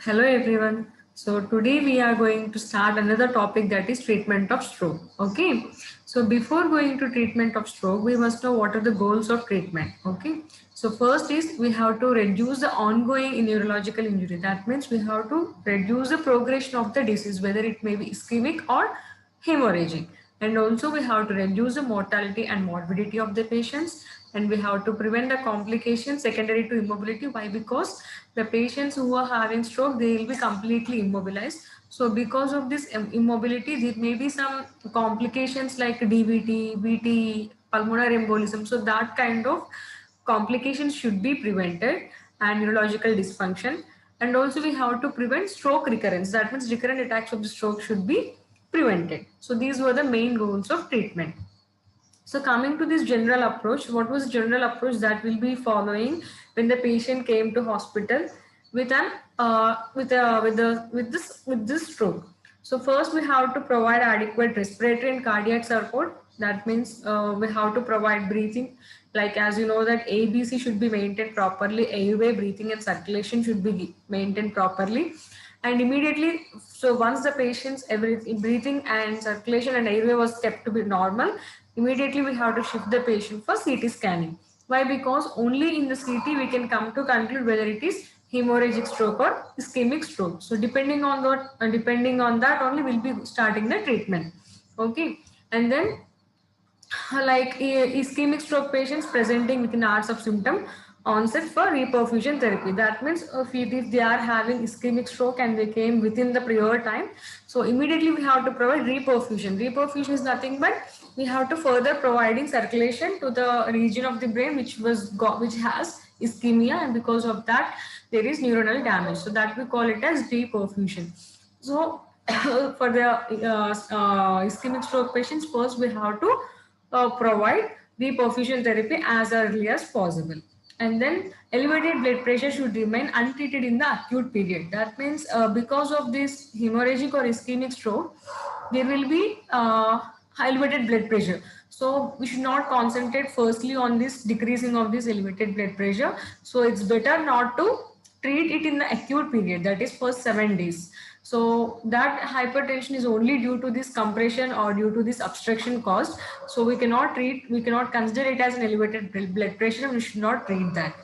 Hello everyone. So today we are going to start another topic, that is treatment of stroke. Okay. So before going to treatment of stroke, we must know what are the goals of treatment. Okay. So first is we have to reduce the ongoing neurological injury. That means we have to reduce the progression of the disease, whether it may be ischemic or hemorrhagic. And also we have to reduce the mortality and morbidity of the patients, and we have to prevent the complications secondary to immobility. Why? Because the patients who are having stroke, they will be completely immobilized. So because of this immobility, there may be some complications like DVT, VT, pulmonary embolism. So that kind of complications should be prevented, and neurological dysfunction. And also we have to prevent stroke recurrence. That means recurrent attacks of the stroke should be prevented. So these were the main goals of treatment. So coming to this general approach, what was general approach that will be following when the patient came to hospital with an with this stroke? So first we have to provide adequate respiratory and cardiac support. That means we have to provide breathing, like as you know that ABC should be maintained properly, airway, breathing and circulation should be maintained properly. And immediately, so once the patient's everything, breathing and circulation and airway was kept to be normal, immediately we have to shift the patient for CT scanning. Why? Because only in the CT we can come to conclude whether it is hemorrhagic stroke or ischemic stroke. So depending on that only we'll be starting the treatment. Okay. And then like ischemic stroke patients presenting within hours of symptom onset for reperfusion therapy. That means if they are having ischemic stroke and they came within the prior time, so immediately we have to provide reperfusion. Reperfusion is nothing but we have to further providing circulation to the region of the brain which has ischemia, and because of that there is neuronal damage. So that we call it as reperfusion. So for the ischemic stroke patients, first we have to provide the perfusion therapy as early as possible. And then elevated blood pressure should remain untreated in the acute period. That means because of this hemorrhagic or ischemic stroke, there will be elevated blood pressure. So we should not concentrate firstly on this decreasing of this elevated blood pressure. So it's better not to treat it in the acute period, that is first 7 days. So that hypertension is only due to this compression or due to this obstruction caused. So we cannot consider it as an elevated blood pressure. We should not treat that.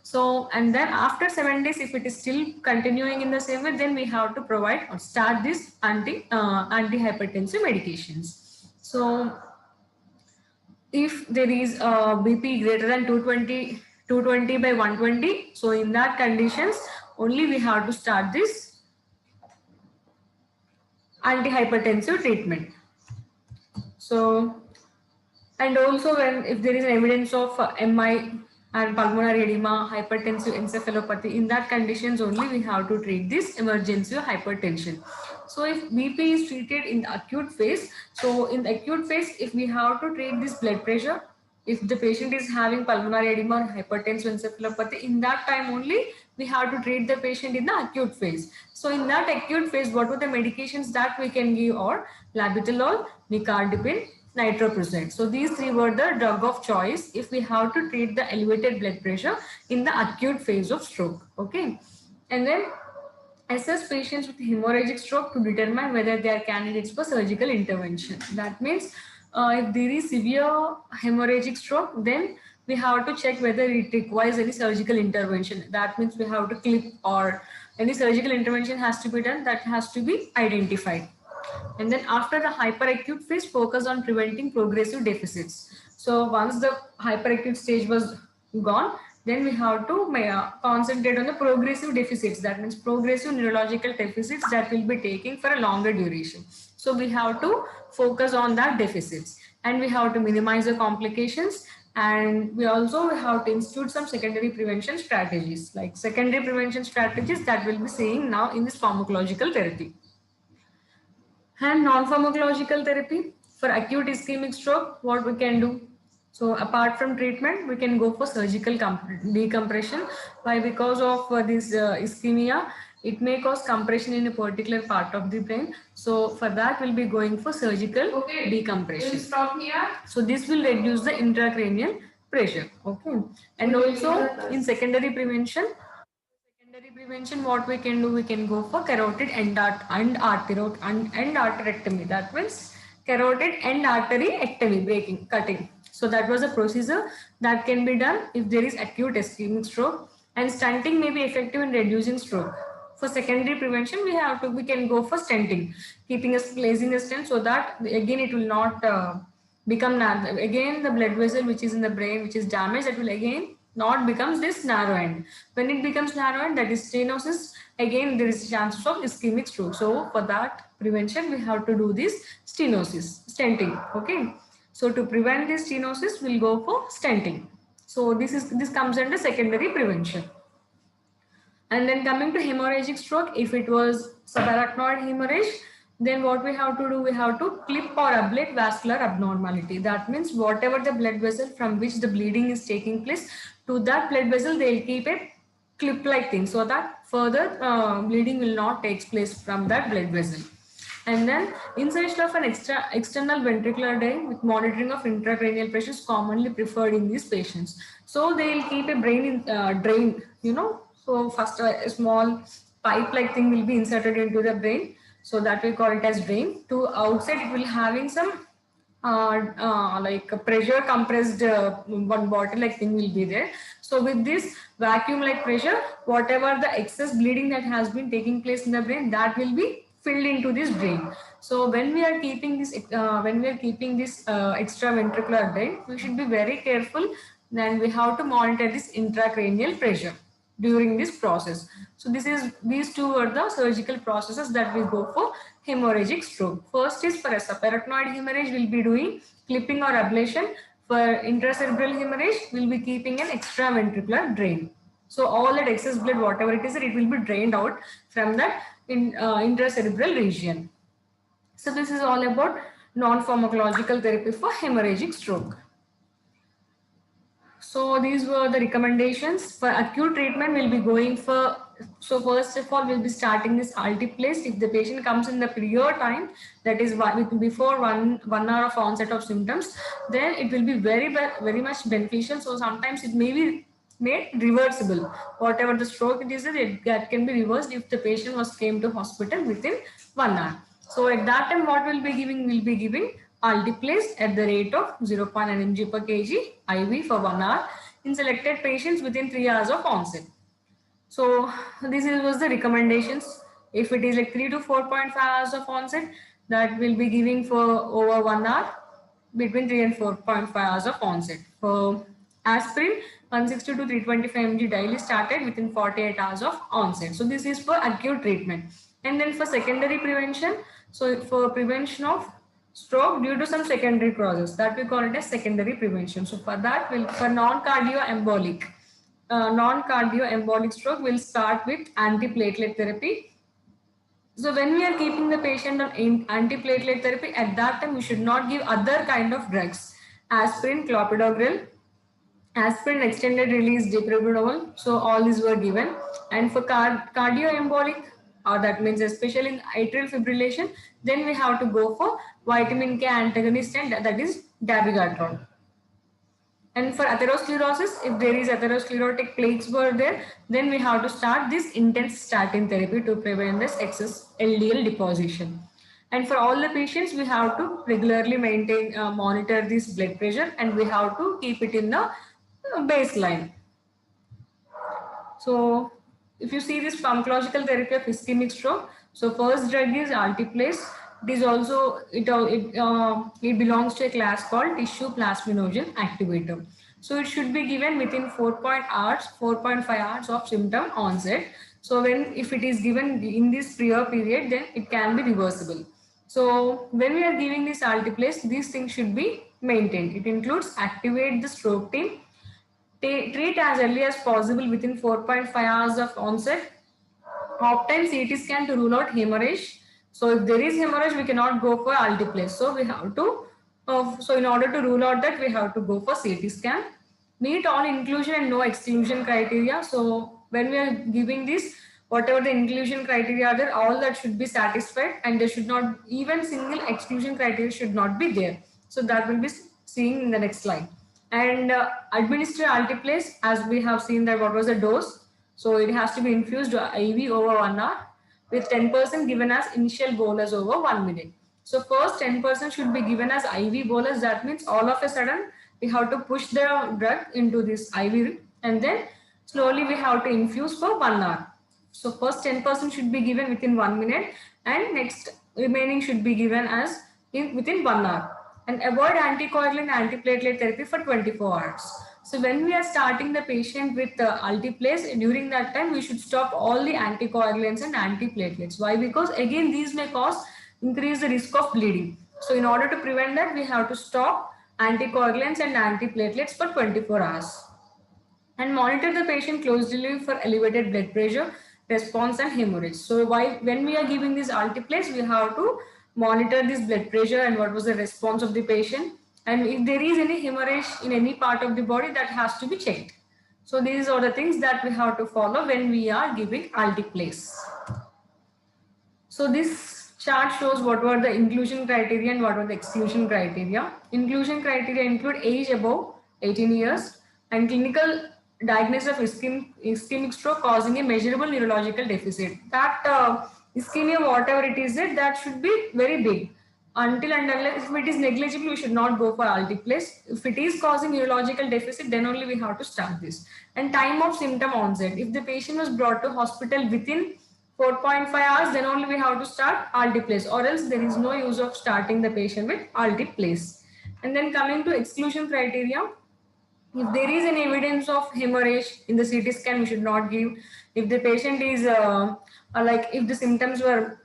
So, and then after 7 days, if it is still continuing in the same way, then we have to provide or start this antihypertensive medications. So if there is a BP greater than 220 by 120, so in that conditions only we have to start this antihypertensive treatment. So, and also when if there is evidence of MI and pulmonary edema, hypertensive encephalopathy, in that conditions only we have to treat this emergency hypertension. So if BP is treated in the acute phase, so in the acute phase, if we have to treat this blood pressure, if the patient is having pulmonary edema or hypertensive encephalopathy, in that time only we have to treat the patient in the acute phase. So in that acute phase, what are the medications that we can give? Or labetalol, nicardipine, nitroprusside. So these three were the drug of choice if we have to treat the elevated blood pressure in the acute phase of stroke. Okay. And then assess patients with hemorrhagic stroke to determine whether they are candidates for surgical intervention. That means if there is severe hemorrhagic stroke, then we have to check whether it requires any surgical intervention. That means we have to clip or any surgical intervention has to be done, that has to be identified. And then after the hyperacute phase, focus on preventing progressive deficits. So once the hyperacute stage was gone, then we have to concentrate on the progressive deficits. That means progressive neurological deficits that will be taking for a longer duration. So we have to focus on that deficits, and we have to minimize the complications, and we also have to institute some secondary prevention strategies, like secondary prevention strategies that we'll be seeing now in this pharmacological therapy. And non-pharmacological therapy for acute ischemic stroke, what we can do? So apart from treatment, we can go for surgical decompression. Why? Because of this ischemia, it may cause compression in a particular part of the brain. So for that, we'll be going for surgical decompression. We'll stop here. So this will reduce the intracranial pressure. Okay. And also in secondary prevention, what we can do, we can go for carotid and arterectomy. That means carotid and artery ectomy, breaking, cutting. So that was a procedure that can be done if there is acute ischemic stroke, and stenting may be effective in reducing stroke. For secondary prevention, we can go for stenting, placing a stent so that again it will not become narrow. Again, the blood vessel which is in the brain, which is damaged, that will again not becomes this narrow end. When it becomes narrow end, that is stenosis, again there is chances of ischemic stroke. So for that prevention, we have to do this stenting. Okay. So to prevent this stenosis, we'll go for stenting. So this comes under secondary prevention. And then coming to hemorrhagic stroke, if it was subarachnoid hemorrhage, then what we have to do, we have to clip or ablate vascular abnormality. That means whatever the blood vessel from which the bleeding is taking place, to that blood vessel, they'll keep a clip-like thing so that further bleeding will not take place from that blood vessel. And then insertion of an external ventricular drain with monitoring of intracranial pressure is commonly preferred in these patients. So they will keep a drain, So first a small pipe-like thing will be inserted into the brain. So that we call it as drain. To outside, it will having some like a pressure compressed one bottle like thing will be there. So with this vacuum like pressure, whatever the excess bleeding that has been taking place in the brain, that will be filled into this drain. So when we are keeping this extra ventricular drain, we should be very careful. Then we have to monitor this intracranial pressure during this process. So these two are the surgical processes that we go for hemorrhagic stroke. First is for a subarachnoid hemorrhage, we'll be doing clipping or ablation. For intracerebral hemorrhage, we'll be keeping an extraventricular drain. So all that excess blood, whatever it is, it will be drained out from that intracerebral region. So this is all about non-pharmacological therapy for hemorrhagic stroke. So these were the recommendations. For acute treatment, we'll be going for, so first of all, we'll be starting this Altiplase. If the patient comes in the prior time, that is before one hour of onset of symptoms, then it will be very much beneficial. So sometimes it may be made reversible. Whatever the stroke it is, that can be reversed if the patient came to hospital within 1 hour. So at that time, what we'll be giving Altiplase at the rate of 0.9 mg per kg IV for 1 hour in selected patients within 3 hours of onset. So this was the recommendations. If it is like 3 to 4.5 hours of onset, that will be giving for over 1 hour between 3 and 4.5 hours of onset. For aspirin, 160 to 325 mg daily started within 48 hours of onset. So this is for acute treatment. And then for secondary prevention, so for prevention of stroke due to some secondary causes, that we call it as secondary prevention. So for that, for non-cardioembolic stroke, we'll start with antiplatelet therapy. So when we are keeping the patient on antiplatelet therapy, at that time we should not give other kind of drugs. Aspirin, clopidogrel, aspirin extended release dipropionol. So all these were given. And for cardioembolic, that means especially in atrial fibrillation, then we have to go for vitamin K antagonist, and that is dabigatran. And for atherosclerosis, if there is atherosclerotic plaques were there, then we have to start this intense statin therapy to prevent this excess LDL deposition. And for all the patients, we have to regularly monitor this blood pressure, and we have to keep it in the baseline. So if you see this pharmacological therapy of ischemic stroke, so first drug is Altiplase. It is also it belongs to a class called tissue plasminogen activator. So it should be given within 4.5 hours of symptom onset. So if it is given in this prior period, then it can be reversible. So when we are giving this Altiplase, these things should be maintained. It includes activate the stroke team, treat as early as possible within 4.5 hours of onset, obtain CT scan to rule out hemorrhage. So if there is hemorrhage, we cannot go for Altiplase. So we have to, so in order to rule out that, we have to go for CT scan. Meet all inclusion and no exclusion criteria. So when we are giving this, whatever the inclusion criteria are there, all that should be satisfied, and there should not, even single exclusion criteria should not be there. So that will be seen in the next slide. And administer Altiplase, as we have seen that what was the dose. So it has to be infused IV over 1 hour with 10% given as initial bolus over 1 minute. So first 10% should be given as IV bolus. That means all of a sudden we have to push the drug into this IV and then slowly we have to infuse for 1 hour. So first 10% should be given within 1 minute and next remaining should be given as within 1 hour. And avoid anticoagulant antiplatelet therapy for 24 hours. So when we are starting the patient with altiplase, during that time we should stop all the anticoagulants and antiplatelets. Why? Because again these may increase the risk of bleeding. So in order to prevent that, we have to stop anticoagulants and antiplatelets for 24 hours. And monitor the patient closely for elevated blood pressure, response and hemorrhage. So when we are giving this altiplase, we have to monitor this blood pressure and what was the response of the patient. And if there is any hemorrhage in any part of the body, that has to be checked. So these are the things that we have to follow when we are giving altiplase. So this chart shows what were the inclusion criteria and what were the exclusion criteria. Inclusion criteria include age above 18 years and clinical diagnosis of ischemic stroke causing a measurable neurological deficit. That ischemia, whatever it is, that should be very big. Until and unless if it is negligible, we should not go for altiplase. If it is causing neurological deficit, then only we have to start this. And time of symptom onset. If the patient was brought to hospital within 4.5 hours, then only we have to start altiplase, or else there is no use of starting the patient with altiplase. And then coming to exclusion criteria, if there is any evidence of hemorrhage in the CT scan, we should not give. If the patient is like if the symptoms were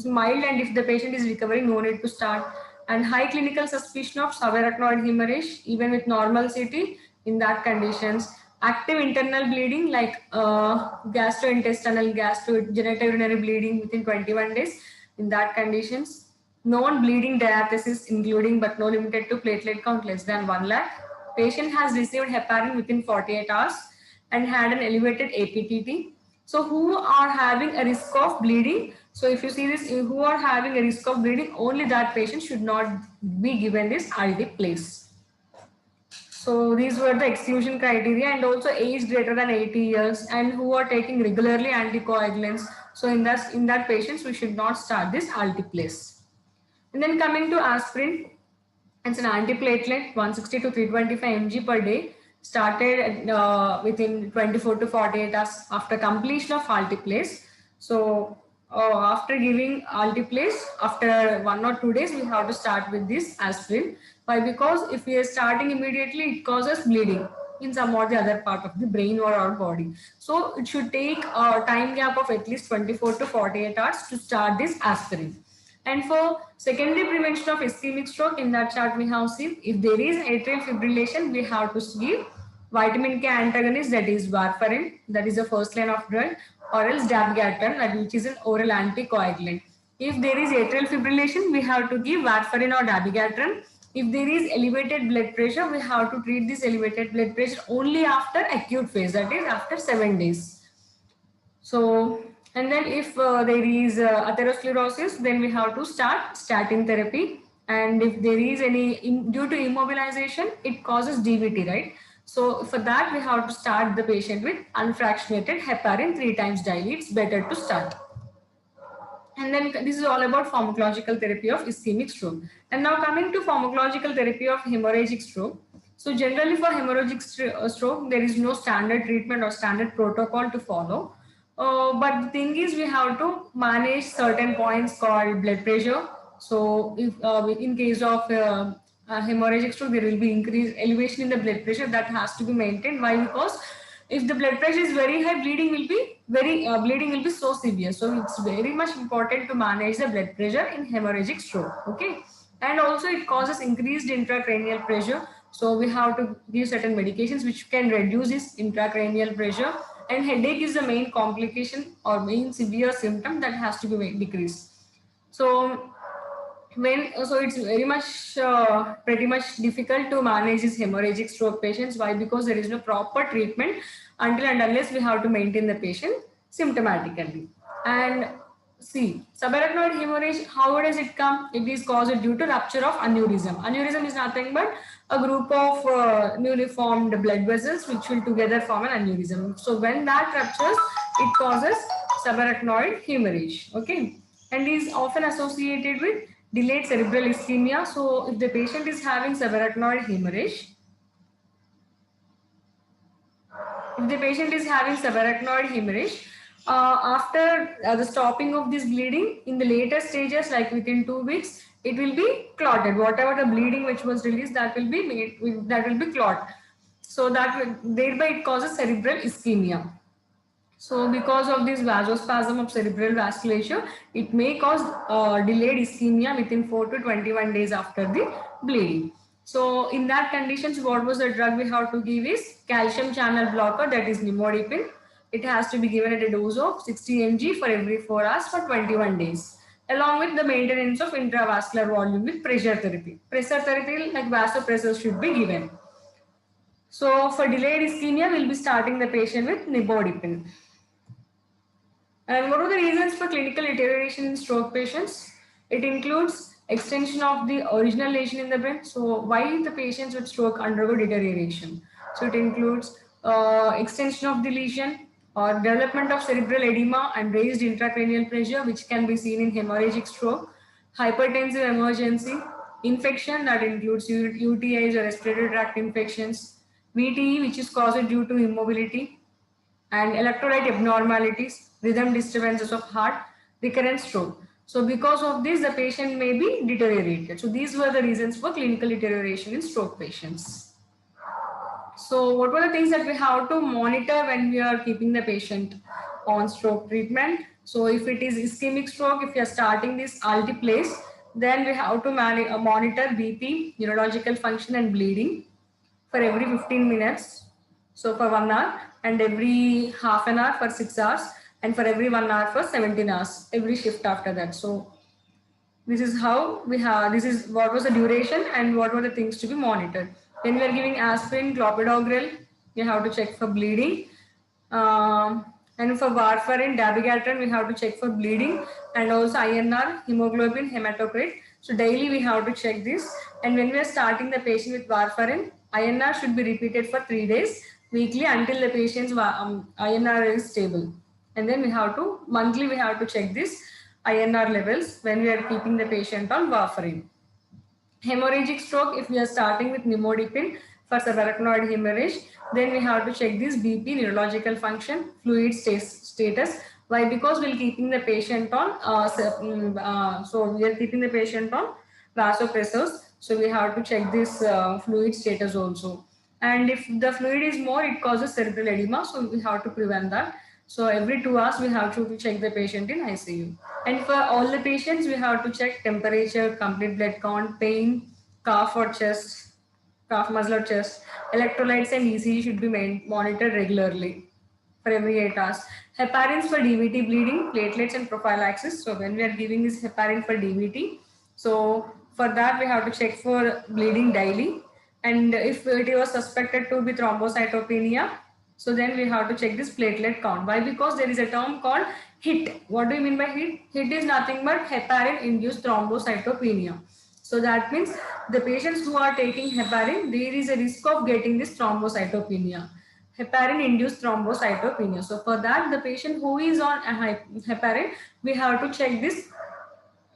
mild and if the patient is recovering, no need to start. And high clinical suspicion of subarachnoid hemorrhage, even with normal CT, in that conditions. Active internal bleeding like gastrointestinal, genitourinary bleeding within 21 days, in that conditions. Known bleeding diathesis including but no limited to platelet count less than 1 lakh. Patient has received heparin within 48 hours and had an elevated APTT. So who are having a risk of bleeding? So if you see this, who are having a risk of bleeding, only that patient should not be given this altiplase. So these were the exclusion criteria, and also age greater than 80 years and who are taking regularly anticoagulants. So in that patients, we should not start this altiplase. And then coming to aspirin, it's an antiplatelet, 160 to 325 mg per day, started within 24 to 48 hours after completion of altiplase. So after giving altiplase, after 1 or 2 days, we have to start with this aspirin. Why? Because if we are starting immediately, it causes bleeding in some or the other part of the brain or our body. So it should take a time gap of at least 24 to 48 hours to start this aspirin. And for secondary prevention of ischemic stroke, in that chart we have seen, if there is atrial fibrillation, we have to give vitamin K antagonist, that is warfarin, that is the first line of drug, or else dabigatran, which is an oral anticoagulant. If there is atrial fibrillation, we have to give warfarin or dabigatran. If there is elevated blood pressure, we have to treat this elevated blood pressure only after acute phase, that is after 7 days. So, and then if there is atherosclerosis, then we have to start statin therapy. And if there is any, due to immobilization, it causes DVT, right? So for that, we have to start the patient with unfractionated heparin 3 times daily. It's better to start. And then this is all about pharmacological therapy of ischemic stroke. And now coming to pharmacological therapy of hemorrhagic stroke. So generally for hemorrhagic stroke, there is no standard treatment or standard protocol to follow. But the thing is, we have to manage certain points called blood pressure. So if in case of hemorrhagic stroke, there will be increased elevation in the blood pressure that has to be maintained. Why? Because if the blood pressure is very high, bleeding will be so severe. So it's very much important to manage the blood pressure in hemorrhagic stroke. Okay, and also it causes increased intracranial pressure. So we have to give certain medications which can reduce this intracranial pressure. And headache is the main complication or main severe symptom that has to be decreased. So it's very much pretty much difficult to manage these hemorrhagic stroke patients. Why? Because there is no proper treatment until and unless we have to maintain the patient symptomatically. And See, subarachnoid hemorrhage, how does it come? It is caused due to rupture of aneurysm. Aneurysm is nothing but a group of newly formed blood vessels which will together form an aneurysm. So when that ruptures, it causes subarachnoid hemorrhage. Okay, and is often associated with delayed cerebral ischemia. So if the patient is having subarachnoid hemorrhage, if the patient is having subarachnoid hemorrhage, after the stopping of this bleeding in the later stages, like within 2 weeks, it will be clotted. Whatever the bleeding which was released, that will be made, that will be clot. So that will, thereby it causes cerebral ischemia. So because of this vasospasm of cerebral vasculature, it may cause delayed ischemia within 4 to 21 days after the bleeding. So in that conditions, what was the drug we have to give is calcium channel blocker, that is nimodipine. It has to be given at a dose of 60 mg for every 4 hours for 21 days, along with the maintenance of intravascular volume with pressure therapy. Pressure therapy like vasopressors should be given. So for delayed ischemia, we'll be starting the patient with nimodipine. And what are the reasons for clinical deterioration in stroke patients? It includes extension of the original lesion in the brain. So why the patients with stroke undergo deterioration? So it includes extension of the lesion or development of cerebral edema and raised intracranial pressure, which can be seen in hemorrhagic stroke, hypertensive emergency, infection that includes UTIs or respiratory tract infections, VTE, which is caused due to immobility, and electrolyte abnormalities, rhythm disturbances of heart, recurrent stroke. So because of this, the patient may be deteriorated. So these were the reasons for clinical deterioration in stroke patients. So what were the things that we have to monitor when we are keeping the patient on stroke treatment? So if it is ischemic stroke, if you are starting this altiplase, then we have to monitor BP, neurological function and bleeding for every 15 minutes. So for 1 hour, and every half an hour for 6 hours, and for every 1 hour for 17 hours, every shift after that. So this is how we have, this is what was the duration and what were the things to be monitored. When we are giving aspirin, clopidogrel, you have to check for bleeding. And for warfarin, dabigatran, we have to check for bleeding, and also INR, hemoglobin, hematocrit. So daily we have to check this. And when we are starting the patient with warfarin, INR should be repeated for 3 days weekly until the patient's INR is stable. And then we have to, monthly we have to check this INR levels when we are keeping the patient on warfarin. Hemorrhagic stroke, if we are starting with nimodipine for subarachnoid hemorrhage, then we have to check this BP, neurological function, fluid status. Why? Because we're keeping the patient on, so we are keeping the patient on vasopressors. So we have to check this fluid status also. And if the fluid is more, it causes cerebral edema. So we have to prevent that. So every 2 hours, we have to check the patient in ICU. And for all the patients, we have to check temperature, complete blood count, pain, cough or chest, cough, muscle or chest. Electrolytes and ECG should be monitored regularly for every 8 hours. Heparins for DVT bleeding, platelets and prophylaxis. So when we are giving this heparin for DVT, so for that we have to check for bleeding daily. And if it was suspected to be thrombocytopenia, so then we have to check this platelet count. Why? Because there is a term called HIT. What do you mean by HIT? HIT is nothing but heparin induced thrombocytopenia. So that means the patients who are taking heparin, there is a risk of getting this thrombocytopenia. Heparin induced thrombocytopenia. So for that, the patient who is on heparin, we have to check this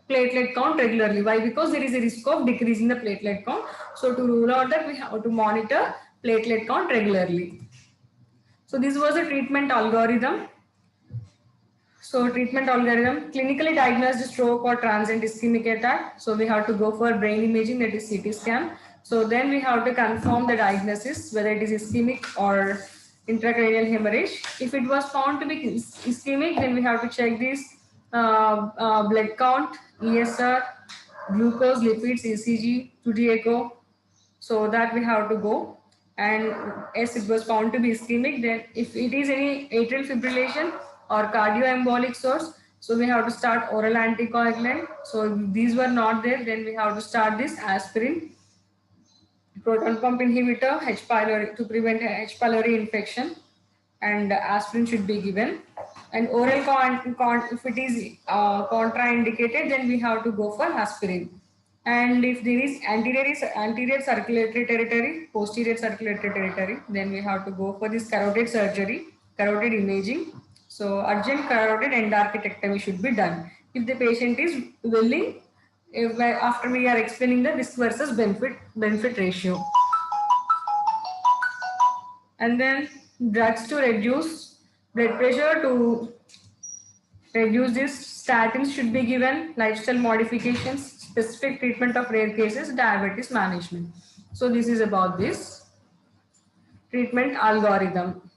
platelet count regularly. Why? Because there is a risk of decreasing the platelet count. So to rule out that, we have to monitor platelet count regularly. So this was a treatment algorithm. So treatment algorithm, clinically diagnosed stroke or transient ischemic attack. So we have to go for brain imaging, that is CT scan. So then we have to confirm the diagnosis, whether it is ischemic or intracranial hemorrhage. If it was found to be ischemic, then we have to check this blood count, ESR, glucose, lipids, ECG, 2D echo. So that we have to go. And as it was found to be ischemic, then if it is any atrial fibrillation or cardioembolic source, so we have to start oral anticoagulant. So if these were not there, then we have to start this aspirin, proton pump inhibitor, H. pylori to prevent H. pylori infection, and aspirin should be given. And oral if it is contraindicated, then we have to go for aspirin. And if there is anterior circulatory territory, posterior circulatory territory, then we have to go for this carotid surgery, carotid imaging. So urgent carotid endarterectomy should be done if the patient is willing. If, after we are explaining the risk versus benefit ratio. And then drugs to reduce blood pressure, to reduce this, statins should be given, lifestyle modifications, specific treatment of rare cases, diabetes management. So this is about this treatment algorithm.